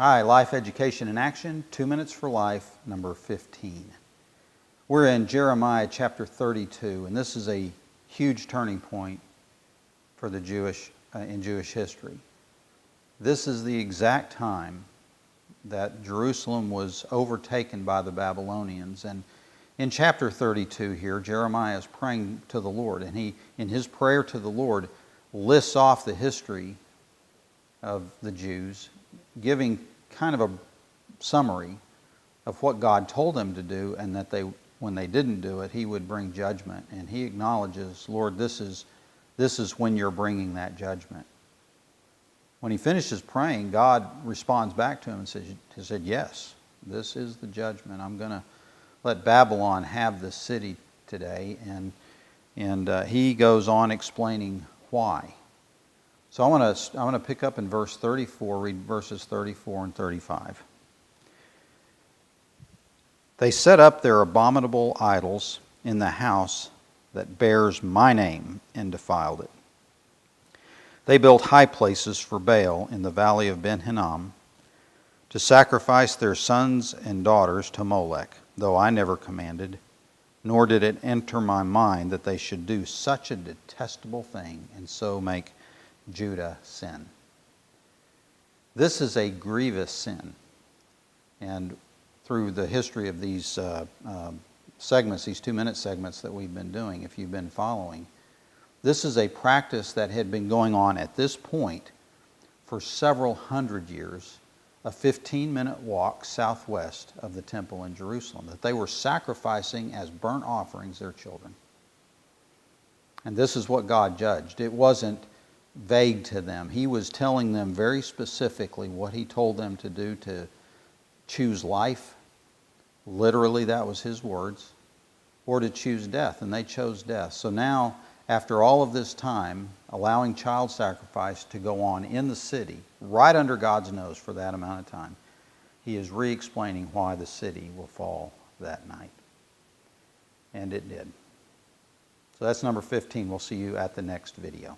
Hi, Life Education in Action, 2 Minutes for Life, number 15. We're in Jeremiah chapter 32, and this is a huge turning point for the in Jewish history. This is the exact time that Jerusalem was overtaken by the Babylonians. And in chapter 32 here, Jeremiah is praying to the Lord, and he, in his prayer to the Lord, lists off the history of the Jews, giving kind of a summary of what God told them to do, and that when they didn't do it, He would bring judgment. And he acknowledges, Lord, this is when you're bringing that judgment. When he finishes praying, God responds back to him and said, yes, this is the judgment. I'm going to let Babylon have this city today. And he goes on explaining why. So I want to pick up in verse 34, read verses 34 and 35. They set up their abominable idols in the house that bears my name and defiled it. They built high places for Baal in the Valley of Ben Hinnom to sacrifice their sons and daughters to Molek, though I never commanded, nor did it enter my mind that they should do such a detestable thing and so make Judah sin. This is a grievous sin. And through the history of these segments, these 2-minute segments that we've been doing, if you've been following, this is a practice that had been going on at this point for several hundred years, a 15-minute walk southwest of the temple in Jerusalem, that they were sacrificing as burnt offerings their children. And this is what God judged. It wasn't vague to them. He was telling them very specifically what He told them to do, to choose life. Literally, that was His words. Or to choose death, and they chose death. So now, after all of this time, allowing child sacrifice to go on in the city, right under God's nose for that amount of time, He is re-explaining why the city will fall that night. And it did. So that's number 15. We'll see you at the next video.